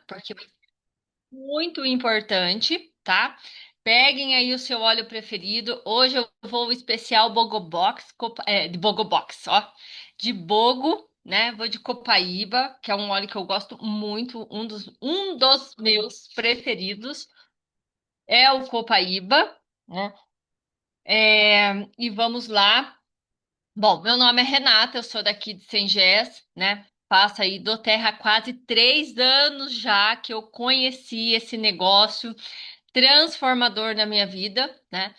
Porque é muito importante, tá? Peguem aí o seu óleo preferido. Hoje eu vou especial Bogobox, de Bogobox, ó, de Bogo, né? Vou de Copaíba, que é um óleo que eu gosto muito, um dos meus preferidos é o Copaíba, né? E vamos lá. Bom, meu nome é Renata, eu sou daqui de Sengés, né? Faço aí do Terra há quase 3 anos já que eu conheci esse negócio transformador na minha vida, né?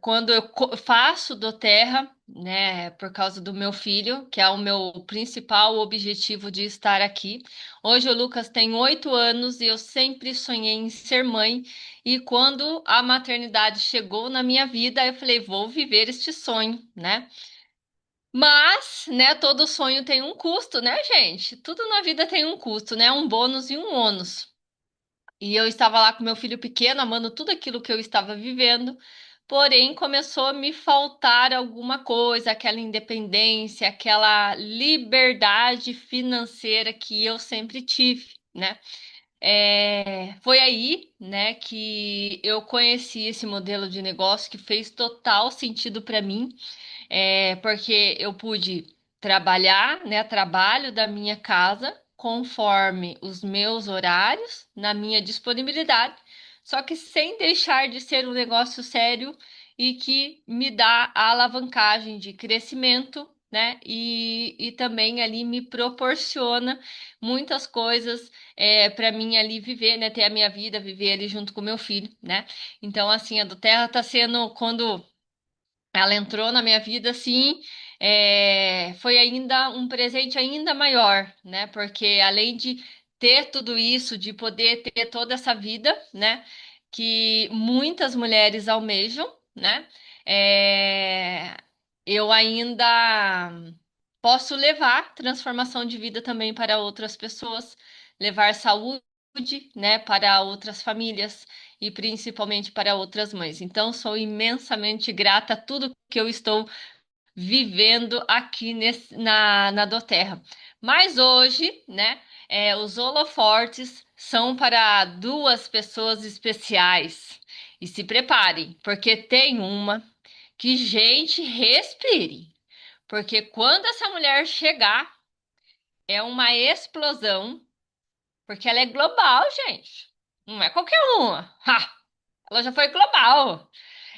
Quando eu faço do Terra, né, por causa do meu filho, que é o meu principal objetivo de estar aqui. Hoje o Lucas tem 8 anos e eu sempre sonhei em ser mãe. E quando a maternidade chegou na minha vida, eu falei, vou viver este sonho, né? Mas, né, todo sonho tem um custo, né, gente? Tudo na vida tem um custo, né? Um bônus e um ônus. E eu estava lá com meu filho pequeno, amando tudo aquilo que eu estava vivendo, porém começou a me faltar alguma coisa, aquela independência, aquela liberdade financeira que eu sempre tive, né? Foi aí, né, que eu conheci esse modelo de negócio que fez total sentido para mim, porque eu pude trabalhar, né? Trabalho da minha casa conforme os meus horários, na minha disponibilidade, só que sem deixar de ser um negócio sério e que me dá a alavancagem de crescimento, né? E também ali me proporciona muitas coisas para mim ali viver, né? Ter a minha vida, viver ali junto com meu filho, né? Então, assim, a do Terra tá sendo quando ela entrou na minha vida assim, foi ainda um presente ainda maior, né? Porque além de ter tudo isso, de poder ter toda essa vida, né? Que muitas mulheres almejam, né? É, eu ainda posso levar transformação de vida também para outras pessoas, levar saúde, né, para outras famílias e principalmente para outras mães. Então, sou imensamente grata a tudo que eu estou vivendo aqui na Doterra. Mas hoje, né, os holofortes são para duas pessoas especiais. E se preparem, porque tem uma que, gente, respire. Porque quando essa mulher chegar, é uma explosão, porque ela é global, gente. Não é qualquer uma. Ha! Ela já foi global.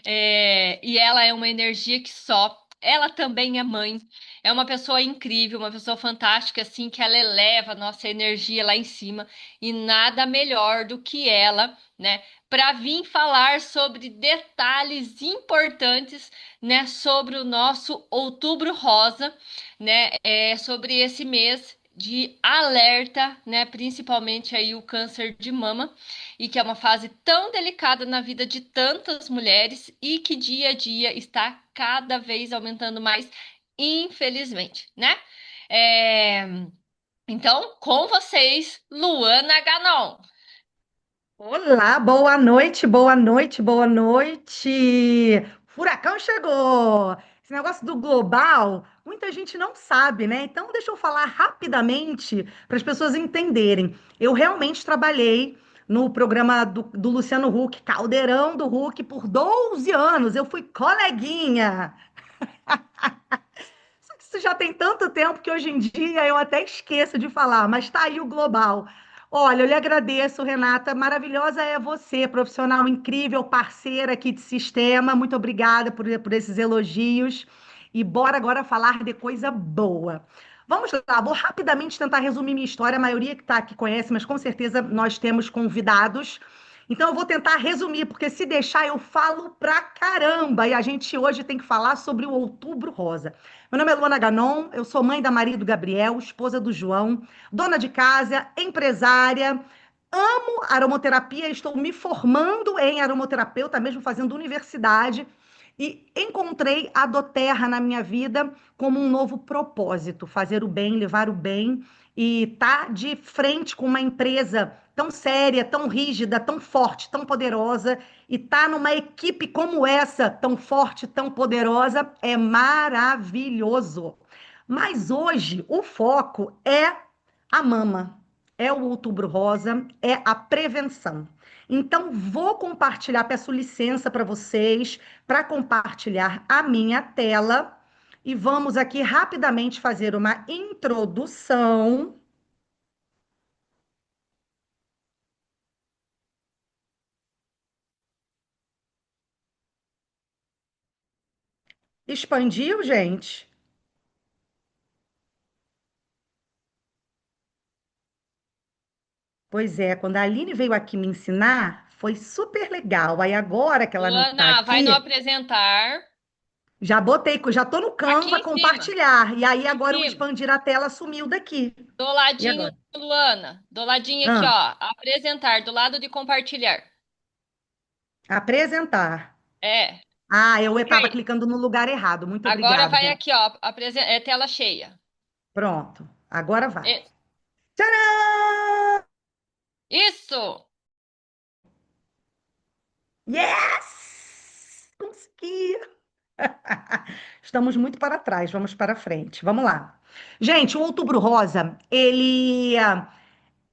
E ela é uma energia que só. Ela também é mãe. É uma pessoa incrível, uma pessoa fantástica, assim, que ela eleva a nossa energia lá em cima. E nada melhor do que ela, né? Para vir falar sobre detalhes importantes, né? Sobre o nosso Outubro Rosa, né? Sobre esse mês de alerta, né? Principalmente aí o câncer de mama e que é uma fase tão delicada na vida de tantas mulheres e que dia a dia está cada vez aumentando mais, infelizmente, né? É, Então, com vocês, Luana Ganon. Olá, boa noite, boa noite, boa noite. Furacão chegou. Esse negócio do global, muita gente não sabe, né? Então, deixa eu falar rapidamente para as pessoas entenderem. Eu realmente trabalhei no programa do Luciano Huck, Caldeirão do Huck, por 12 anos. Eu fui coleguinha. Só que isso já tem tanto tempo que hoje em dia eu até esqueço de falar, mas tá aí o global. Olha, eu lhe agradeço, Renata. Maravilhosa é você, profissional incrível, parceira aqui de sistema. Muito obrigada por esses elogios. E bora agora falar de coisa boa. Vamos lá, vou rapidamente tentar resumir minha história. A maioria que está aqui conhece, mas com certeza nós temos convidados. Então eu vou tentar resumir, porque se deixar eu falo pra caramba. E a gente hoje tem que falar sobre o Outubro Rosa. Meu nome é Luana Ganon, eu sou mãe da Maria e do Gabriel, esposa do João, dona de casa, empresária, amo aromaterapia, estou me formando em aromaterapeuta, mesmo fazendo universidade, e encontrei a Doterra na minha vida como um novo propósito, fazer o bem, levar o bem, e tá de frente com uma empresa tão séria, tão rígida, tão forte, tão poderosa, e tá numa equipe como essa, tão forte, tão poderosa, é maravilhoso. Mas hoje o foco é a mama. é o Outubro Rosa, é a prevenção. Então, vou compartilhar, peço licença para vocês, para compartilhar a minha tela e vamos aqui rapidamente fazer uma introdução. Expandiu, gente? Pois é, quando a Aline veio aqui me ensinar, foi super legal. Aí agora que ela não está Luana, vai no aqui, apresentar. já botei, já estou no Aqui Canva em cima. compartilhar. E aí Em agora o cima. expandir a tela sumiu daqui. Do E ladinho, agora? Luana. Do ladinho aqui, Ah, ó. Apresentar, do lado de compartilhar. apresentar. É. Ah, eu Clica estava aí. clicando no lugar errado. Muito Agora obrigada. vai aqui, ó. É tela cheia. Pronto, agora vai. É. Tcharam! Isso! Yes! Consegui! Estamos muito para trás, vamos para frente. Vamos lá. Gente, o Outubro Rosa, ele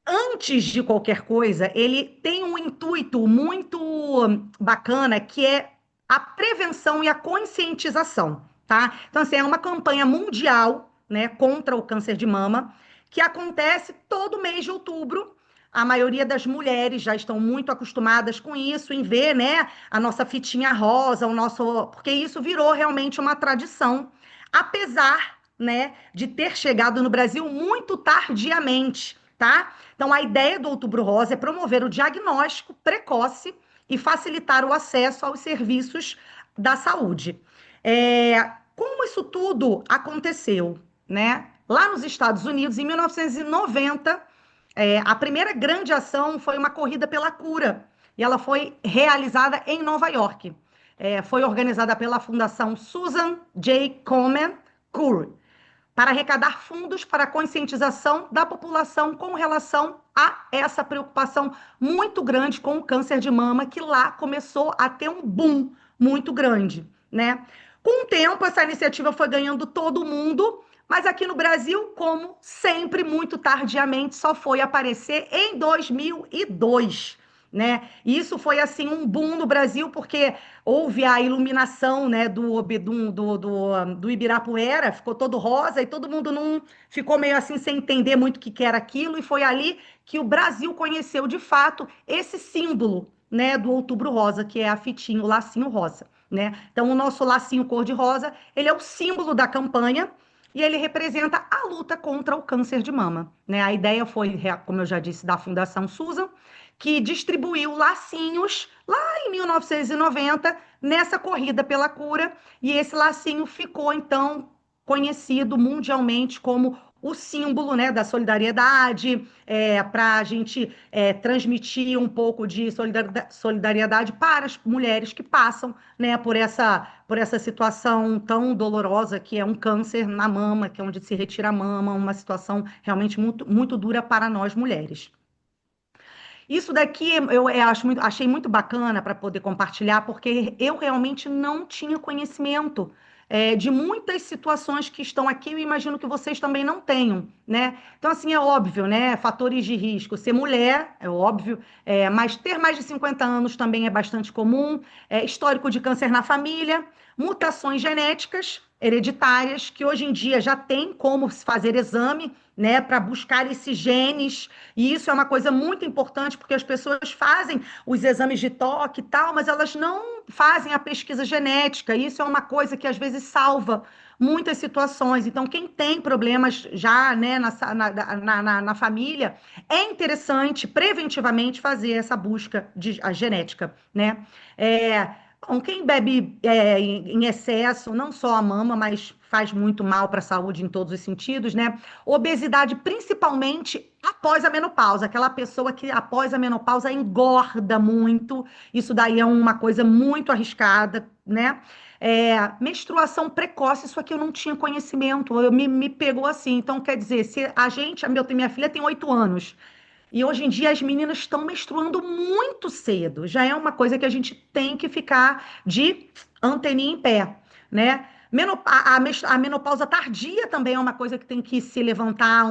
antes de qualquer coisa, ele tem um intuito muito bacana que é a prevenção e a conscientização, tá? Então, assim, é uma campanha mundial, né, contra o câncer de mama, que acontece todo mês de outubro. A maioria das mulheres já estão muito acostumadas com isso, em ver, né, a nossa fitinha rosa, o nosso, porque isso virou realmente uma tradição, apesar, né, de ter chegado no Brasil muito tardiamente, tá? Então, a ideia do Outubro Rosa é promover o diagnóstico precoce e facilitar o acesso aos serviços da saúde. Como isso tudo aconteceu, né? Lá nos Estados Unidos, em 1990, a primeira grande ação foi uma corrida pela cura, e ela foi realizada em Nova York. Foi organizada pela Fundação Susan J. Komen Cure para arrecadar fundos para a conscientização da população com relação a essa preocupação muito grande com o câncer de mama, que lá começou a ter um boom muito grande, né? Com o tempo, essa iniciativa foi ganhando todo mundo, mas aqui no Brasil, como sempre, muito tardiamente, só foi aparecer em 2002. Né? E isso foi assim um boom no Brasil, porque houve a iluminação, né, do Ibirapuera, ficou todo rosa e todo mundo não ficou meio assim sem entender muito o que que era aquilo, e foi ali que o Brasil conheceu de fato esse símbolo, né, do Outubro Rosa, que é a fitinha, o lacinho rosa, né? Então o nosso lacinho cor-de-rosa, ele é o símbolo da campanha e ele representa a luta contra o câncer de mama, né? A ideia foi, como eu já disse, da Fundação Susan, que distribuiu lacinhos lá em 1990 nessa corrida pela cura, e esse lacinho ficou então conhecido mundialmente como o símbolo, né, da solidariedade, para a gente transmitir um pouco de solidariedade para as mulheres que passam, né, por essa situação tão dolorosa que é um câncer na mama, que é onde se retira a mama, uma situação realmente muito, muito dura para nós mulheres. Isso daqui achei muito bacana para poder compartilhar, porque eu realmente não tinha conhecimento de muitas situações que estão aqui. Eu imagino que vocês também não tenham, né? Então, assim, é óbvio, né? Fatores de risco. Ser mulher, é óbvio, mas ter mais de 50 anos também é bastante comum. Histórico de câncer na família, mutações genéticas hereditárias, que hoje em dia já tem como fazer exame, né, para buscar esses genes, e isso é uma coisa muito importante, porque as pessoas fazem os exames de toque e tal, mas elas não fazem a pesquisa genética. Isso é uma coisa que às vezes salva muitas situações. Então, quem tem problemas já, né, na família, é interessante preventivamente fazer essa busca de a genética, né? Bom, quem bebe em excesso, não só a mama, mas faz muito mal para a saúde em todos os sentidos, né? Obesidade, principalmente após a menopausa, aquela pessoa que após a menopausa engorda muito, isso daí é uma coisa muito arriscada, né? Menstruação precoce, isso aqui eu não tinha conhecimento, me pegou assim. Então, quer dizer, se a gente, minha filha tem 8 anos. E hoje em dia as meninas estão menstruando muito cedo. Já é uma coisa que a gente tem que ficar de anteninha em pé, né? A menopausa tardia também é uma coisa que tem que se levantar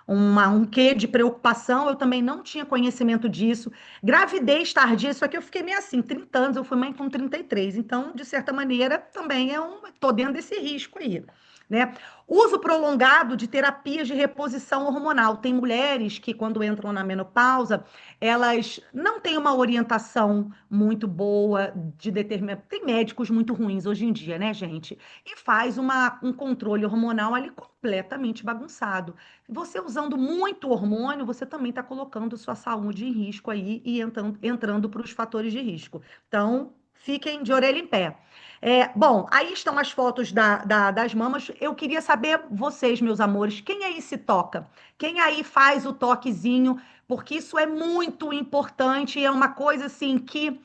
um quê de preocupação, eu também não tinha conhecimento disso. Gravidez tardia, isso aqui eu fiquei meio assim, 30 anos, eu fui mãe com 33, então, de certa maneira, também tô dentro desse risco aí, né? Uso prolongado de terapias de reposição hormonal. Tem mulheres que, quando entram na menopausa, elas não têm uma orientação muito boa de determinar. Tem médicos muito ruins hoje em dia, né, gente? E faz um controle hormonal ali completamente bagunçado. Você usando muito hormônio, você também está colocando sua saúde em risco aí e entrando para os fatores de risco. Então, fiquem de orelha em pé. Bom, aí estão as fotos das mamas. Eu queria saber, vocês, meus amores, quem aí se toca? Quem aí faz o toquezinho? Porque isso é muito importante e é uma coisa assim que,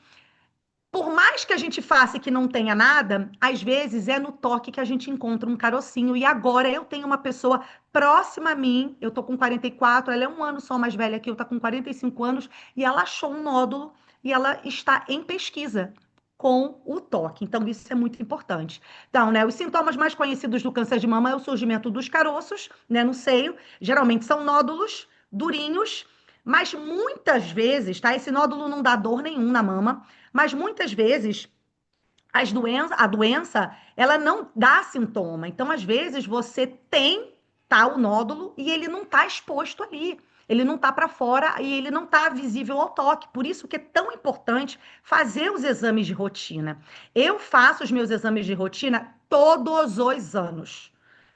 por mais que a gente faça e que não tenha nada, às vezes é no toque que a gente encontra um carocinho. E agora eu tenho uma pessoa próxima a mim, eu tô com 44, ela é um ano só mais velha que eu, tá com 45 anos, e ela achou um nódulo e ela está em pesquisa com o toque. Então, isso é muito importante. Então, né, os sintomas mais conhecidos do câncer de mama é o surgimento dos caroços, né, no seio. Geralmente são nódulos durinhos, mas muitas vezes, tá? Esse nódulo não dá dor nenhum na mama, mas muitas vezes a doença, ela não dá sintoma. Então, às vezes, você tem tal nódulo e ele não está exposto ali. Ele não está para fora e ele não está visível ao toque. Por isso que é tão importante fazer os exames de rotina. Eu faço os meus exames de rotina todos os anos.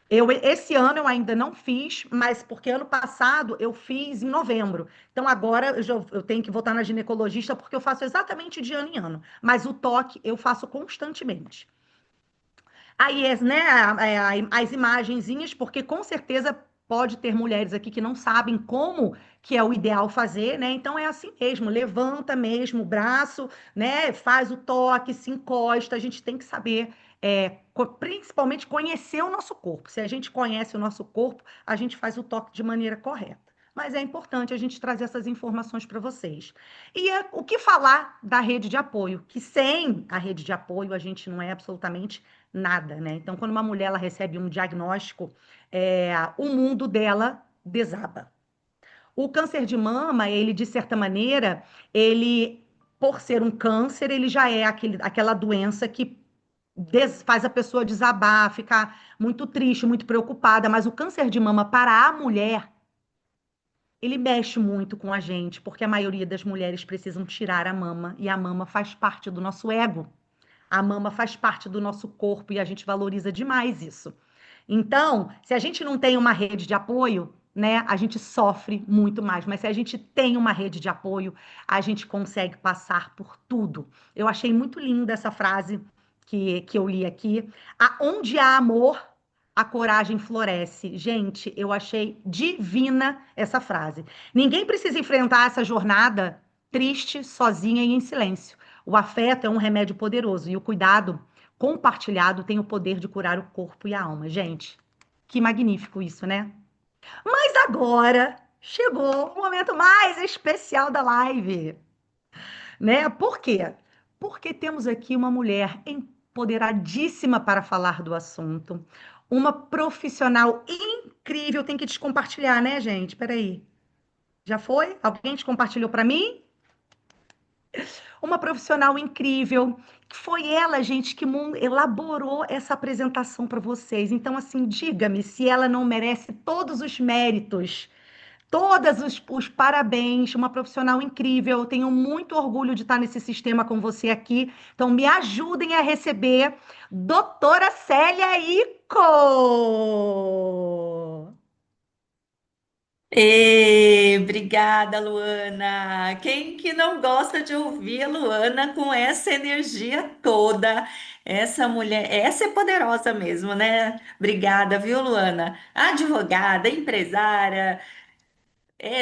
Esse ano eu ainda não fiz, mas porque ano passado eu fiz em novembro. Então agora eu tenho que voltar na ginecologista porque eu faço exatamente de ano em ano. Mas o toque eu faço constantemente. Aí, né, as imagenzinhas, porque com certeza pode ter mulheres aqui que não sabem como que é o ideal fazer, né? Então é assim mesmo, levanta mesmo o braço, né? Faz o toque, se encosta. A gente tem que saber, principalmente conhecer o nosso corpo. Se a gente conhece o nosso corpo, a gente faz o toque de maneira correta. Mas é importante a gente trazer essas informações para vocês. E o que falar da rede de apoio? Que sem a rede de apoio a gente não é absolutamente nada, né? Então, quando uma mulher ela recebe um diagnóstico, o mundo dela desaba. O câncer de mama, ele, de certa maneira, ele, por ser um câncer, ele já é aquela doença que faz a pessoa desabar, ficar muito triste, muito preocupada. Mas o câncer de mama, para a mulher, ele mexe muito com a gente, porque a maioria das mulheres precisam tirar a mama, e a mama faz parte do nosso ego. A mama faz parte do nosso corpo e a gente valoriza demais isso. Então, se a gente não tem uma rede de apoio, né, a gente sofre muito mais. Mas se a gente tem uma rede de apoio, a gente consegue passar por tudo. Eu achei muito linda essa frase que eu li aqui. Aonde há amor, a coragem floresce. Gente, eu achei divina essa frase. Ninguém precisa enfrentar essa jornada triste, sozinha e em silêncio. O afeto é um remédio poderoso e o cuidado compartilhado tem o poder de curar o corpo e a alma. Gente, que magnífico isso, né? Mas agora chegou o momento mais especial da live, né? Por quê? Porque temos aqui uma mulher empoderadíssima para falar do assunto, uma profissional incrível. Tem que descompartilhar, né, gente? Peraí. Já foi? Alguém descompartilhou para mim? Uma profissional incrível. Foi ela, gente, que elaborou essa apresentação para vocês. Então, assim, diga-me se ela não merece todos os méritos, todos os parabéns. Uma profissional incrível. Eu tenho muito orgulho de estar nesse sistema com você aqui. Então, me ajudem a receber doutora Célia Ico. Obrigada, Luana. Quem que não gosta de ouvir a Luana com essa energia toda? Essa mulher, essa é poderosa mesmo, né? Obrigada, viu, Luana? Advogada, empresária,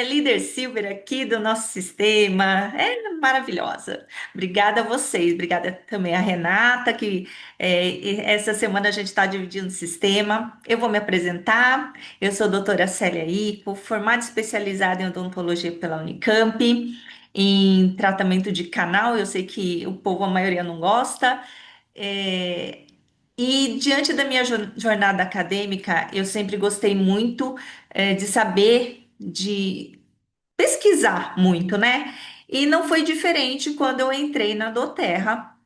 líder silver aqui do nosso sistema, é maravilhosa. Obrigada a vocês, obrigada também a Renata, que essa semana a gente está dividindo o sistema. Eu vou me apresentar, eu sou a doutora Célia Ipo, formada e especializada em odontologia pela Unicamp, em tratamento de canal, eu sei que o povo, a maioria não gosta. É, E diante da minha jornada acadêmica, eu sempre gostei muito, de saber, de pesquisar muito, né? E não foi diferente quando eu entrei na Doterra.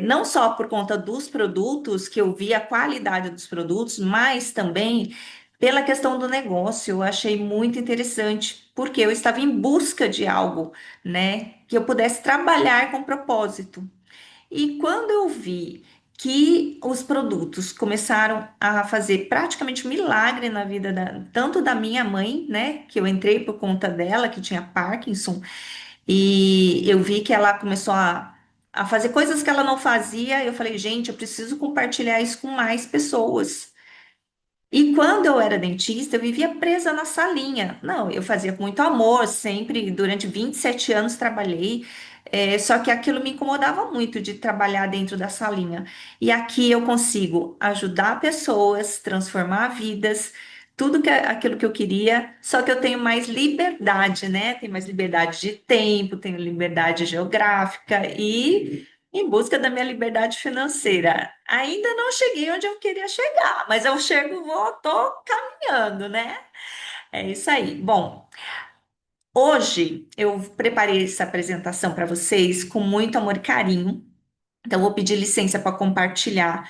Não só por conta dos produtos, que eu vi a qualidade dos produtos, mas também pela questão do negócio. Eu achei muito interessante, porque eu estava em busca de algo, né, que eu pudesse trabalhar com propósito. E quando eu vi que os produtos começaram a fazer praticamente um milagre na vida tanto da minha mãe, né, que eu entrei por conta dela, que tinha Parkinson, e eu vi que ela começou a fazer coisas que ela não fazia. Eu falei, gente, eu preciso compartilhar isso com mais pessoas. E quando eu era dentista, eu vivia presa na salinha. Não, eu fazia com muito amor, sempre, durante 27 anos trabalhei, só que aquilo me incomodava muito de trabalhar dentro da salinha. E aqui eu consigo ajudar pessoas, transformar vidas, tudo aquilo que eu queria, só que eu tenho mais liberdade, né? Tenho mais liberdade de tempo, tenho liberdade geográfica e em busca da minha liberdade financeira. Ainda não cheguei onde eu queria chegar, mas eu chego, vou, tô caminhando, né? É isso aí. Bom, hoje eu preparei essa apresentação para vocês com muito amor e carinho. Então, vou pedir licença para compartilhar.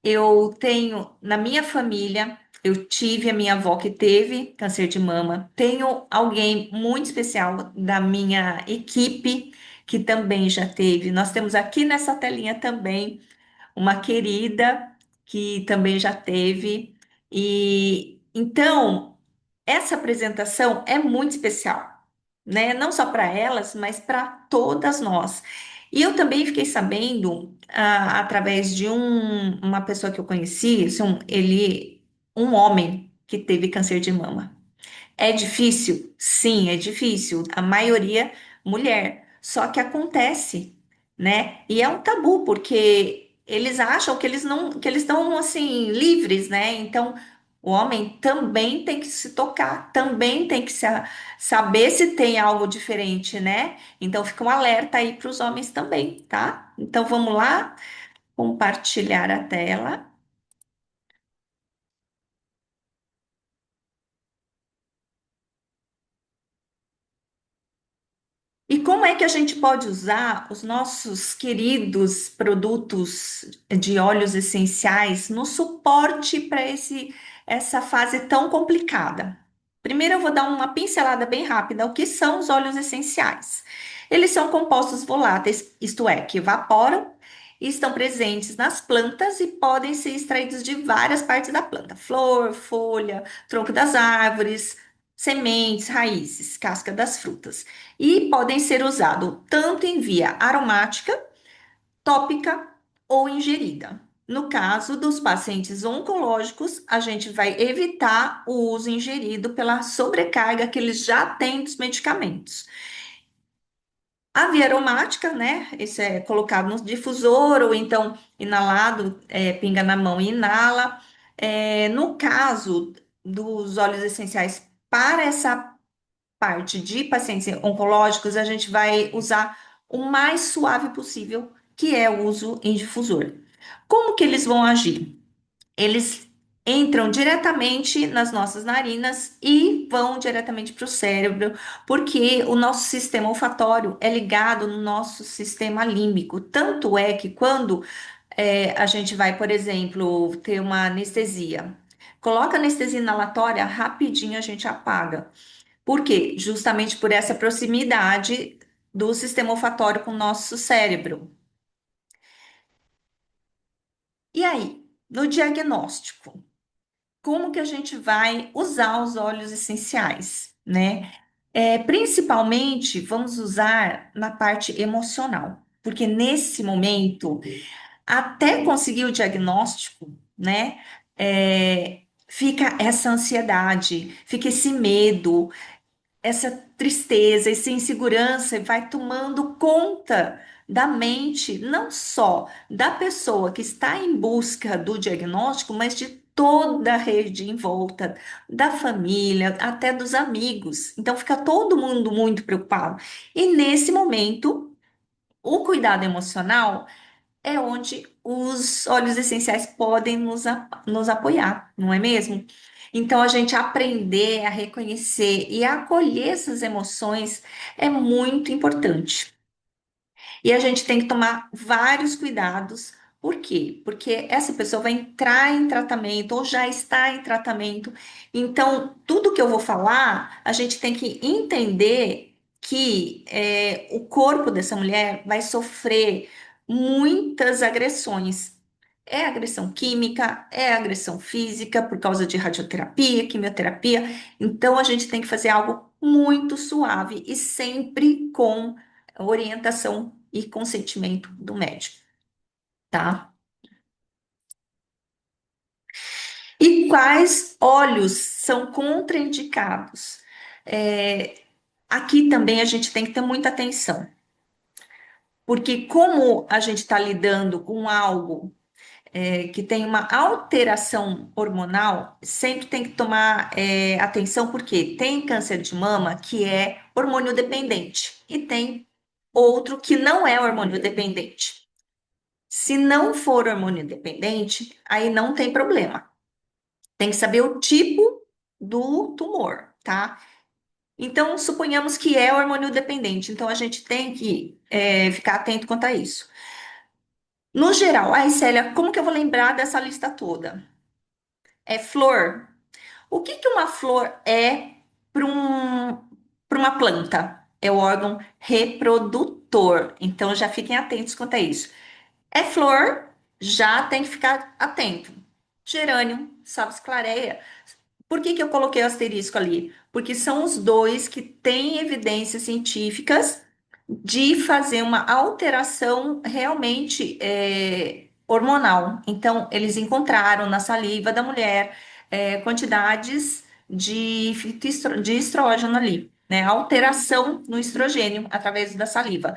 Eu tenho na minha família, eu tive a minha avó que teve câncer de mama. Tenho alguém muito especial da minha equipe que também já teve. Nós temos aqui nessa telinha também uma querida que também já teve. E então, essa apresentação é muito especial, né? Não só para elas, mas para todas nós. E eu também fiquei sabendo, através de uma pessoa que eu conheci, um homem que teve câncer de mama. É difícil? Sim, é difícil. A maioria mulher. Só que acontece, né? E é um tabu, porque eles acham que eles não, que eles estão assim livres, né? Então, o homem também tem que se tocar, também tem que saber se tem algo diferente, né? Então, fica um alerta aí para os homens também, tá? Então, vamos lá, compartilhar a tela. E como é que a gente pode usar os nossos queridos produtos de óleos essenciais no suporte para essa fase tão complicada? Primeiro, eu vou dar uma pincelada bem rápida. O que são os óleos essenciais? Eles são compostos voláteis, isto é, que evaporam e estão presentes nas plantas e podem ser extraídos de várias partes da planta: flor, folha, tronco das árvores, sementes, raízes, casca das frutas, e podem ser usados tanto em via aromática, tópica ou ingerida. No caso dos pacientes oncológicos, a gente vai evitar o uso ingerido pela sobrecarga que eles já têm dos medicamentos. A via aromática, né? Isso é colocado no difusor ou então inalado, pinga na mão e inala. No caso dos óleos essenciais para essa parte de pacientes oncológicos, a gente vai usar o mais suave possível, que é o uso em difusor. Como que eles vão agir? Eles entram diretamente nas nossas narinas e vão diretamente para o cérebro, porque o nosso sistema olfatório é ligado no nosso sistema límbico. Tanto é que quando a gente vai, por exemplo, ter uma anestesia, coloca anestesia inalatória, rapidinho a gente apaga. Por quê? Justamente por essa proximidade do sistema olfatório com o nosso cérebro. E aí, no diagnóstico, como que a gente vai usar os óleos essenciais, né? Principalmente, vamos usar na parte emocional, porque nesse momento, até conseguir o diagnóstico, né? Fica essa ansiedade, fica esse medo, essa tristeza, essa insegurança vai tomando conta da mente, não só da pessoa que está em busca do diagnóstico, mas de toda a rede em volta, da família, até dos amigos. Então fica todo mundo muito preocupado. E nesse momento, o cuidado emocional é onde os óleos essenciais podem nos apoiar, não é mesmo? Então, a gente aprender a reconhecer e a acolher essas emoções é muito importante. E a gente tem que tomar vários cuidados. Por quê? Porque essa pessoa vai entrar em tratamento ou já está em tratamento. Então, tudo que eu vou falar, a gente tem que entender que o corpo dessa mulher vai sofrer muitas agressões. É agressão química, é agressão física por causa de radioterapia, quimioterapia. Então, a gente tem que fazer algo muito suave e sempre com orientação e consentimento do médico, tá? E quais óleos são contraindicados? É, aqui também a gente tem que ter muita atenção, porque como a gente está lidando com algo que tem uma alteração hormonal, sempre tem que tomar atenção, porque tem câncer de mama que é hormônio dependente e tem outro que não é hormônio dependente. Se não for hormônio dependente, aí não tem problema. Tem que saber o tipo do tumor, tá? Então, suponhamos que é hormônio dependente, então a gente tem que ficar atento quanto a isso. No geral, aí, Célia, como que eu vou lembrar dessa lista toda? É flor. O que que uma flor é para uma planta? É o órgão reprodutor. Então, já fiquem atentos quanto a isso. É flor, já tem que ficar atento. Gerânio, salves clareia. Por que que eu coloquei o asterisco ali? Porque são os dois que têm evidências científicas de fazer uma alteração realmente hormonal. Então, eles encontraram na saliva da mulher quantidades de estrógeno ali, né? Alteração no estrogênio através da saliva.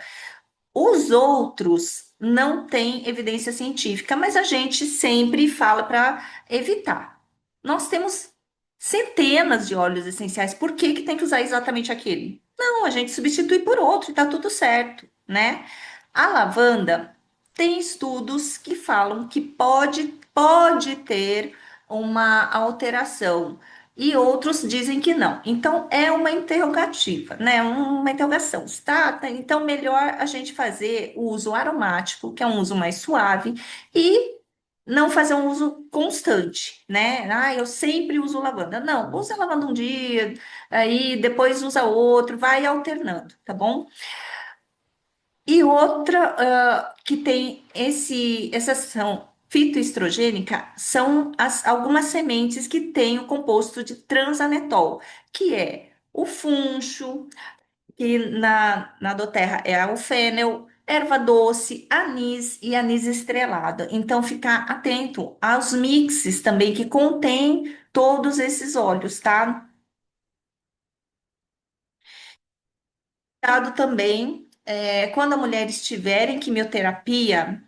Os outros não têm evidência científica, mas a gente sempre fala para evitar. Nós temos centenas de óleos essenciais, por que que tem que usar exatamente aquele? Não, a gente substitui por outro e tá tudo certo, né? A lavanda tem estudos que falam que pode ter uma alteração e outros dizem que não. Então é uma interrogativa, né? Uma interrogação, tá? Então melhor a gente fazer o uso aromático, que é um uso mais suave, e não fazer um uso constante, né? Ah, eu sempre uso lavanda. Não, usa lavanda um dia, aí depois usa outro, vai alternando, tá bom? E outra que tem essa ação fitoestrogênica são algumas sementes que têm o composto de transanetol, que é o funcho, que na doterra é o fênel, erva doce, anis e anis estrelado. Então, ficar atento aos mixes também que contém todos esses óleos, tá? Cuidado também, quando a mulher estiver em quimioterapia,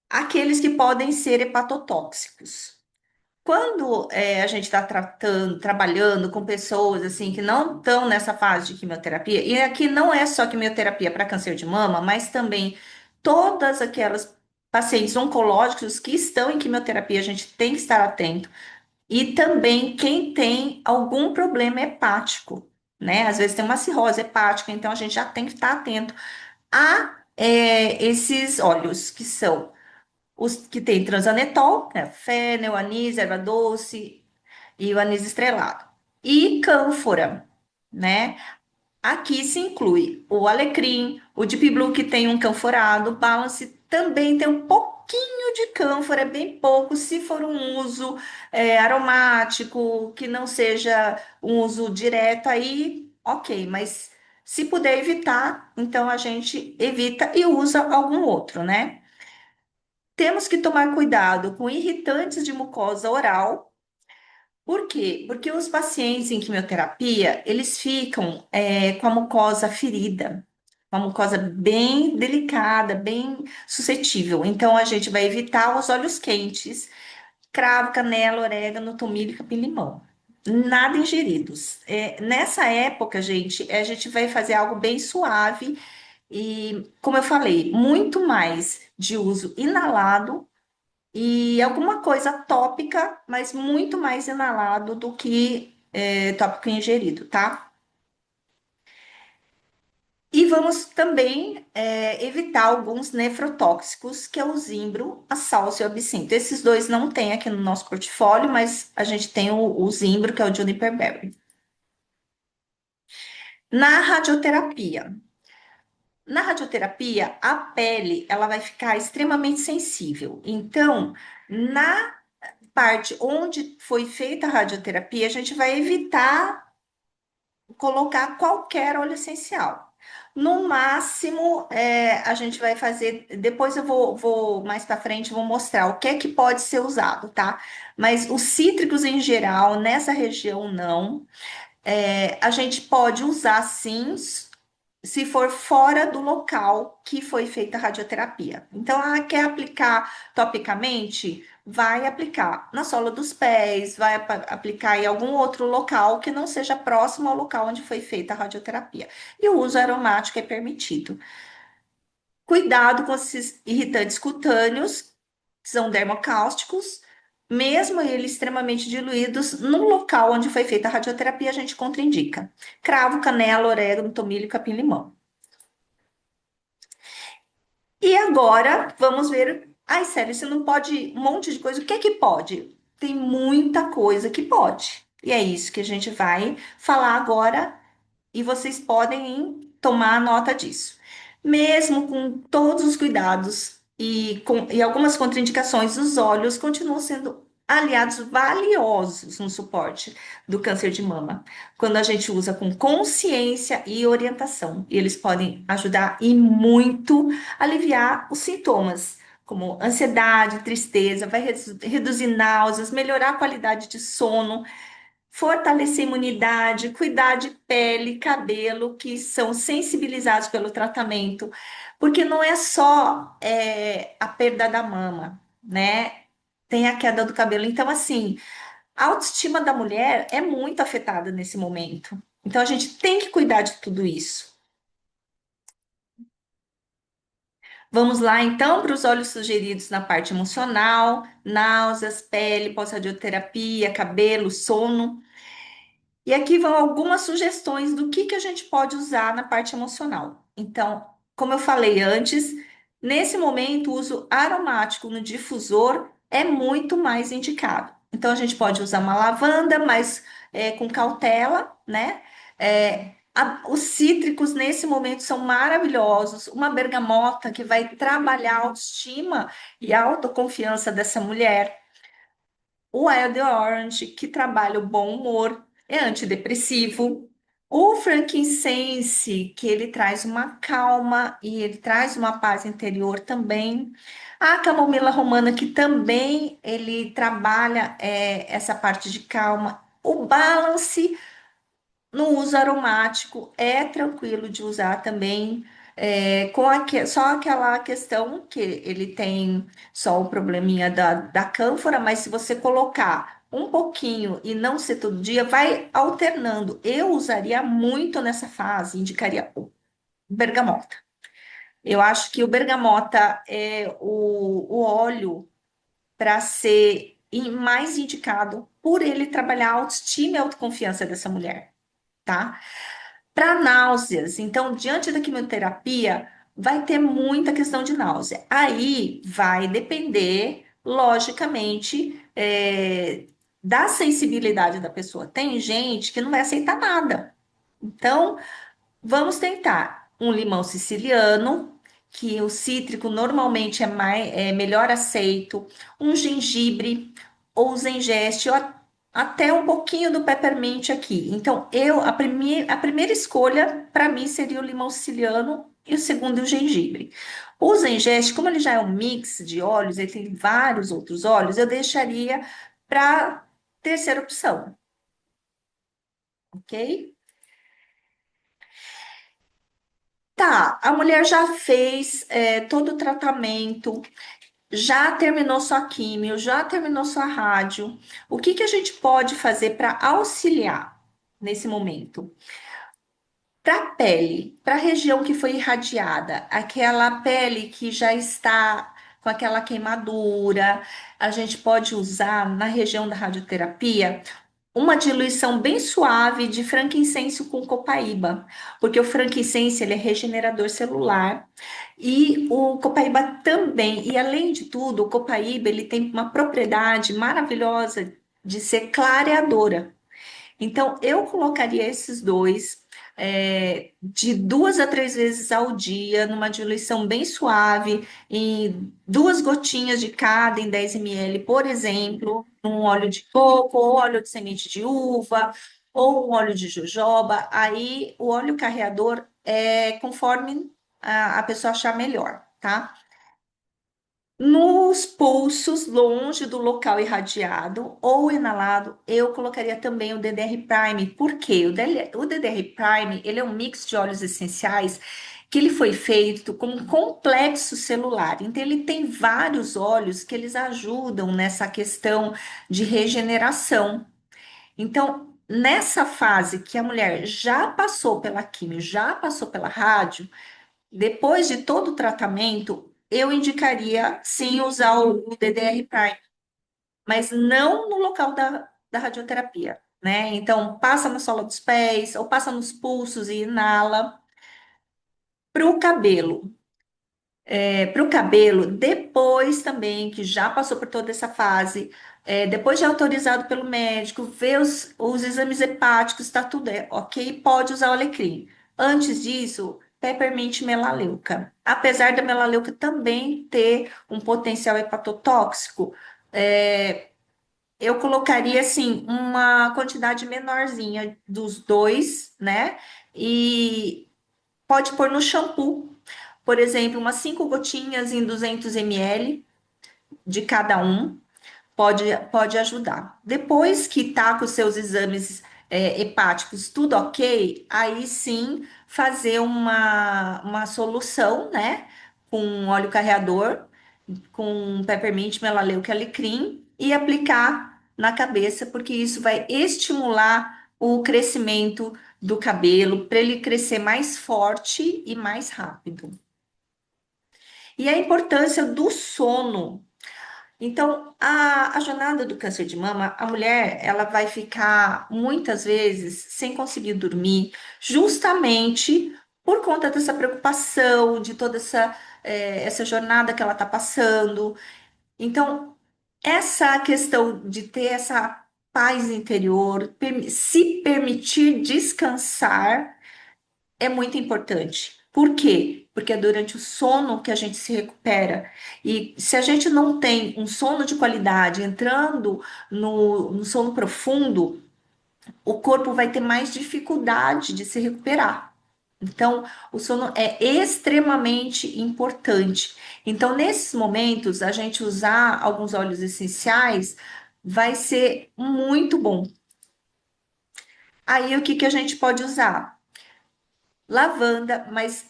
aqueles que podem ser hepatotóxicos. Quando a gente está trabalhando com pessoas assim que não estão nessa fase de quimioterapia, e aqui não é só quimioterapia para câncer de mama, mas também todas aquelas pacientes oncológicos que estão em quimioterapia, a gente tem que estar atento. E também quem tem algum problema hepático, né? Às vezes tem uma cirrose hepática, então a gente já tem que estar atento a esses óleos que são os que tem transanetol, né? Fênel, anis, erva doce e o anis estrelado. E cânfora, né? Aqui se inclui o alecrim, o Deep Blue que tem um canforado, o Balance também tem um pouquinho de cânfora, bem pouco, se for um uso aromático, que não seja um uso direto, aí ok, mas se puder evitar, então a gente evita e usa algum outro, né? Temos que tomar cuidado com irritantes de mucosa oral. Por quê? Porque os pacientes em quimioterapia, eles ficam com a mucosa ferida, uma mucosa bem delicada, bem suscetível. Então, a gente vai evitar os óleos quentes, cravo, canela, orégano, tomilho, capim-limão. Nada ingeridos. Nessa época, gente, a gente vai fazer algo bem suave E, como eu falei, muito mais de uso inalado e alguma coisa tópica, mas muito mais inalado do que tópico ingerido, tá? E vamos também evitar alguns nefrotóxicos, que é o zimbro, a salsa e o absinto. Esses dois não tem aqui no nosso portfólio, mas a gente tem o zimbro, que é o juniper berry. Na radioterapia. Na radioterapia, a pele ela vai ficar extremamente sensível. Então, na parte onde foi feita a radioterapia, a gente vai evitar colocar qualquer óleo essencial. No máximo, a gente vai fazer. Depois eu vou mais para frente, vou mostrar o que é que pode ser usado, tá? Mas os cítricos em geral, nessa região, não. A gente pode usar sim, se for fora do local que foi feita a radioterapia. Então, quer aplicar topicamente? Vai aplicar na sola dos pés, vai aplicar em algum outro local que não seja próximo ao local onde foi feita a radioterapia. E o uso aromático é permitido. Cuidado com esses irritantes cutâneos, que são dermocáusticos, mesmo eles extremamente diluídos, no local onde foi feita a radioterapia, a gente contraindica. Cravo, canela, orégano, tomilho, capim-limão. E agora vamos ver. Ai, sério, você não pode um monte de coisa. O que é que pode? Tem muita coisa que pode. E é isso que a gente vai falar agora e vocês podem tomar nota disso. Mesmo com todos os cuidados e algumas contraindicações, os óleos continuam sendo aliados valiosos no suporte do câncer de mama, quando a gente usa com consciência e orientação. E eles podem ajudar e muito aliviar os sintomas, como ansiedade, tristeza, vai reduzir náuseas, melhorar a qualidade de sono, fortalecer a imunidade, cuidar de pele, cabelo, que são sensibilizados pelo tratamento, porque não é só a perda da mama, né? Tem a queda do cabelo. Então, assim, a autoestima da mulher é muito afetada nesse momento. Então, a gente tem que cuidar de tudo isso. Vamos lá, então, para os óleos sugeridos na parte emocional: náuseas, pele, pós-radioterapia, cabelo, sono. E aqui vão algumas sugestões do que a gente pode usar na parte emocional. Então, como eu falei antes, nesse momento, o uso aromático no difusor é muito mais indicado. Então, a gente pode usar uma lavanda, mas com cautela, né? Os cítricos nesse momento são maravilhosos. Uma bergamota que vai trabalhar a autoestima e a autoconfiança dessa mulher. O Wild Orange, que trabalha o bom humor, é antidepressivo. O frankincense, que ele traz uma calma e ele traz uma paz interior também. A camomila romana, que também ele trabalha essa parte de calma. O balance no uso aromático é tranquilo de usar também, só aquela questão que ele tem só o probleminha da cânfora, mas se você colocar um pouquinho e não ser todo dia, vai alternando. Eu usaria muito nessa fase, indicaria o bergamota. Eu acho que o bergamota é o óleo para ser mais indicado por ele trabalhar a autoestima e a autoconfiança dessa mulher, tá? Para náuseas, então, diante da quimioterapia, vai ter muita questão de náusea. Aí vai depender, logicamente, da sensibilidade da pessoa. Tem gente que não vai aceitar nada. Então, vamos tentar um limão siciliano, que o cítrico normalmente é melhor aceito, um gengibre ou zengeste, ou até um pouquinho do peppermint aqui. Então, a primeira escolha para mim seria o limão siciliano e o segundo o gengibre. O zengeste, como ele já é um mix de óleos, ele tem vários outros óleos, eu deixaria para terceira opção, ok? Tá, a mulher já fez todo o tratamento, já terminou sua químio, já terminou sua rádio. O que a gente pode fazer para auxiliar nesse momento? Para a pele, para a região que foi irradiada, aquela pele que já está com aquela queimadura, a gente pode usar na região da radioterapia uma diluição bem suave de frankincenso com copaíba, porque o frankincenso ele é regenerador celular e o copaíba também. E além de tudo, o copaíba ele tem uma propriedade maravilhosa de ser clareadora. Então, eu colocaria esses dois de 2 a 3 vezes ao dia, numa diluição bem suave, em 2 gotinhas de cada em 10 ml, por exemplo, um óleo de coco, ou óleo de semente de uva, ou um óleo de jojoba. Aí, o óleo carreador é conforme a pessoa achar melhor, tá? Nos pulsos, longe do local irradiado ou inalado, eu colocaria também o DDR Prime. Por quê? O DDR Prime, ele é um mix de óleos essenciais que ele foi feito como um complexo celular. Então, ele tem vários óleos que eles ajudam nessa questão de regeneração. Então, nessa fase que a mulher já passou pela quimio, já passou pela rádio, depois de todo o tratamento, eu indicaria sim usar o DDR Prime, mas não no local da radioterapia, né? Então, passa na sola dos pés ou passa nos pulsos e inala. Para o cabelo, depois também que já passou por toda essa fase, depois de autorizado pelo médico, ver os exames hepáticos, está tudo ok, pode usar o alecrim. Antes disso, peppermint melaleuca. Apesar da melaleuca também ter um potencial hepatotóxico, eu colocaria assim uma quantidade menorzinha dos dois, né? E pode pôr no shampoo, por exemplo, umas 5 gotinhas em 200 ml de cada um, pode ajudar. Depois que tá com os seus exames hepáticos tudo ok, aí sim fazer uma solução, né? Com óleo carreador, com peppermint, melaleuca e alecrim e aplicar na cabeça, porque isso vai estimular o crescimento do cabelo para ele crescer mais forte e mais rápido. E a importância do sono. Então, a jornada do câncer de mama, a mulher, ela vai ficar muitas vezes sem conseguir dormir, justamente por conta dessa preocupação, de toda essa jornada que ela está passando. Então, essa questão de ter essa paz interior, se permitir descansar, é muito importante. Por quê? Porque é durante o sono que a gente se recupera. E se a gente não tem um sono de qualidade, entrando no sono profundo, o corpo vai ter mais dificuldade de se recuperar. Então, o sono é extremamente importante. Então, nesses momentos, a gente usar alguns óleos essenciais vai ser muito bom. Aí, o que que a gente pode usar? Lavanda, mas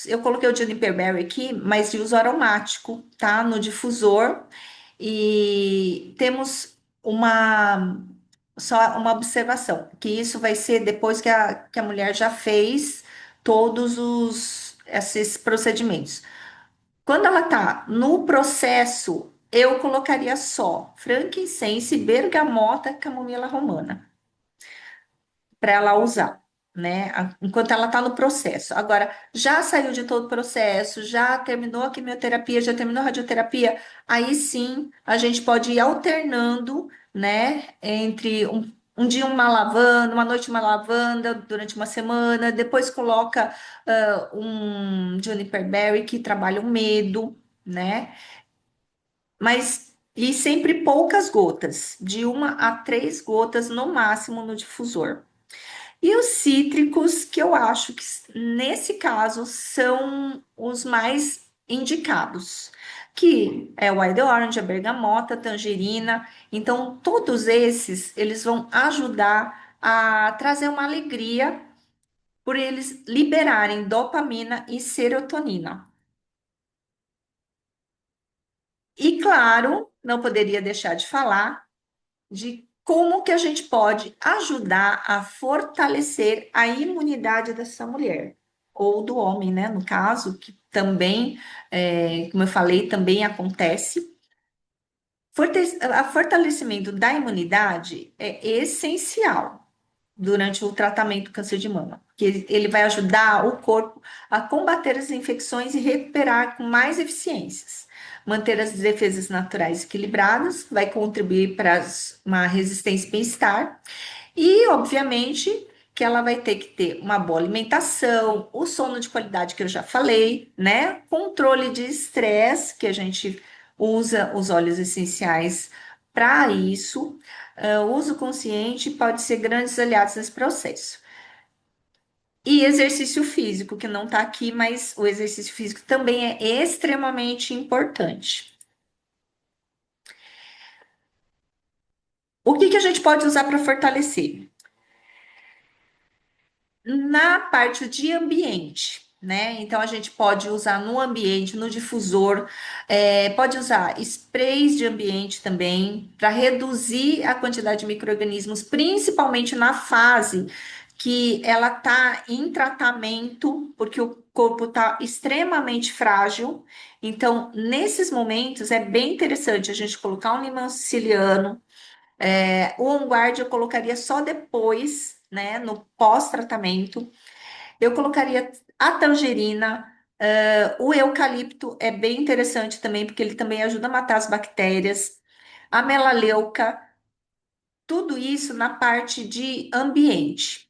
eu coloquei o Juniper Berry aqui, mas de uso aromático, tá? No difusor. E temos só uma observação, que isso vai ser depois que a mulher já fez todos esses procedimentos. Quando ela tá no processo, eu colocaria só frankincense, bergamota, camomila romana para ela usar, né? Enquanto ela está no processo. Agora, já saiu de todo o processo, já terminou a quimioterapia, já terminou a radioterapia, aí sim a gente pode ir alternando, né? Entre um dia uma lavanda, uma noite uma lavanda, durante uma semana, depois coloca um juniper berry que trabalha o medo, né? Mas e sempre poucas gotas, de 1 a 3 gotas no máximo no difusor. E os cítricos, que eu acho que nesse caso são os mais indicados, que é o Wild Orange, a bergamota, a tangerina. Então, todos esses, eles vão ajudar a trazer uma alegria por eles liberarem dopamina e serotonina. E claro, não poderia deixar de falar de como que a gente pode ajudar a fortalecer a imunidade dessa mulher, ou do homem, né? No caso, que também, como eu falei, também acontece. Fortalecimento da imunidade é essencial durante o tratamento do câncer de mama, porque ele vai ajudar o corpo a combater as infecções e recuperar com mais eficiências. Manter as defesas naturais equilibradas, vai contribuir para uma resistência e bem-estar, e, obviamente, que ela vai ter que ter uma boa alimentação, o sono de qualidade que eu já falei, né? Controle de estresse, que a gente usa os óleos essenciais para isso. O uso consciente pode ser grandes aliados nesse processo. E exercício físico, que não está aqui, mas o exercício físico também é extremamente importante. O que que a gente pode usar para fortalecer? Na parte de ambiente, né? Então a gente pode usar no ambiente, no difusor, pode usar sprays de ambiente também para reduzir a quantidade de micro-organismos, principalmente na fase que ela está em tratamento, porque o corpo está extremamente frágil. Então, nesses momentos, é bem interessante a gente colocar um limão siciliano. O On Guard eu colocaria só depois, né, no pós-tratamento. Eu colocaria a tangerina, o eucalipto é bem interessante também, porque ele também ajuda a matar as bactérias. A melaleuca, tudo isso na parte de ambiente.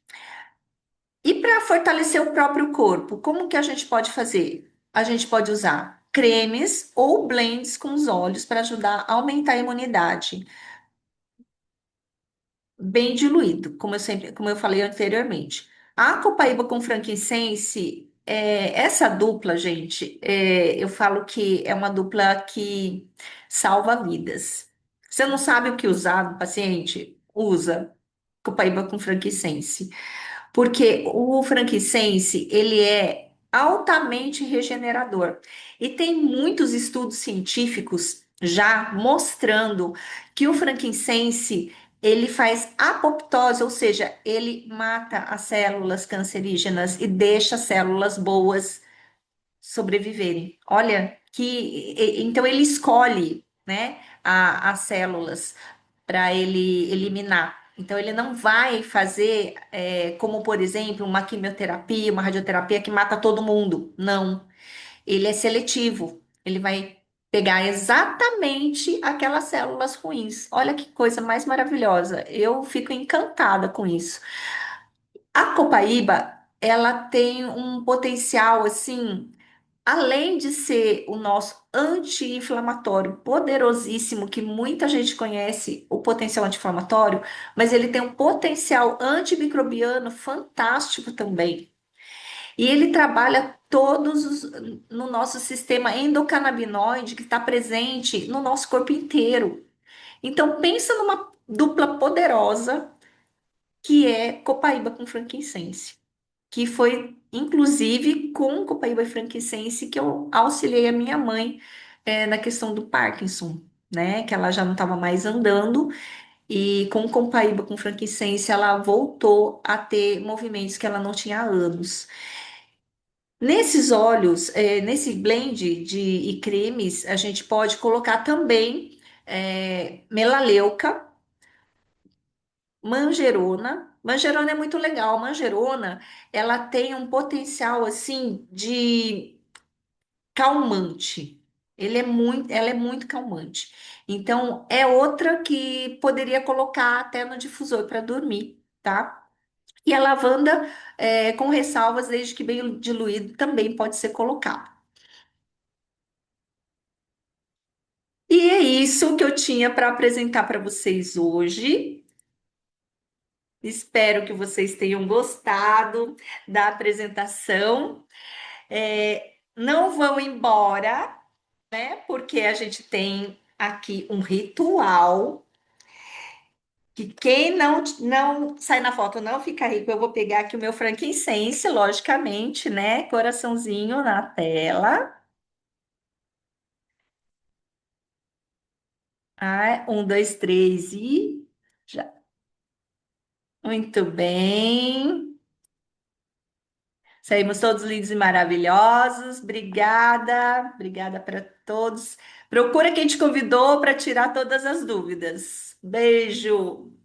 E para fortalecer o próprio corpo, como que a gente pode fazer? A gente pode usar cremes ou blends com os óleos para ajudar a aumentar a imunidade. Bem diluído, como eu falei anteriormente. A copaíba com frankincense, essa dupla, gente, eu falo que é uma dupla que salva vidas. Você não sabe o que usar no paciente? Usa copaíba com frankincense. Porque o frankincense, ele é altamente regenerador. E tem muitos estudos científicos já mostrando que o frankincense, ele faz apoptose, ou seja, ele mata as células cancerígenas e deixa as células boas sobreviverem. Olha então ele escolhe, né, as células para ele eliminar. Então, ele não vai fazer, como, por exemplo, uma quimioterapia, uma radioterapia que mata todo mundo. Não. Ele é seletivo. Ele vai pegar exatamente aquelas células ruins. Olha que coisa mais maravilhosa. Eu fico encantada com isso. A copaíba, ela tem um potencial, assim, além de ser o nosso anti-inflamatório poderosíssimo, que muita gente conhece o potencial anti-inflamatório, mas ele tem um potencial antimicrobiano fantástico também. E ele trabalha no nosso sistema endocannabinoide que está presente no nosso corpo inteiro. Então pensa numa dupla poderosa que é copaíba com frankincense, que foi, inclusive, com copaíba e frankincense que eu auxiliei a minha mãe, na questão do Parkinson, né? Que ela já não estava mais andando, e com copaíba com frankincense ela voltou a ter movimentos que ela não tinha há anos. Nesses óleos, nesse blend e cremes, a gente pode colocar também melaleuca, manjerona. Manjerona é muito legal. Manjerona, ela tem um potencial assim de calmante. Ela é muito calmante. Então, é outra que poderia colocar até no difusor para dormir, tá? E a lavanda, com ressalvas, desde que bem diluído, também pode ser colocado. E é isso que eu tinha para apresentar para vocês hoje. Espero que vocês tenham gostado da apresentação. Não vão embora, né? Porque a gente tem aqui um ritual que quem não sai na foto não fica rico. Eu vou pegar aqui o meu frankincense, logicamente, né? Coraçãozinho na tela. Ah, um, dois, três e Já. Muito bem. Saímos todos lindos e maravilhosos. Obrigada. Obrigada para todos. Procura quem te convidou para tirar todas as dúvidas. Beijo.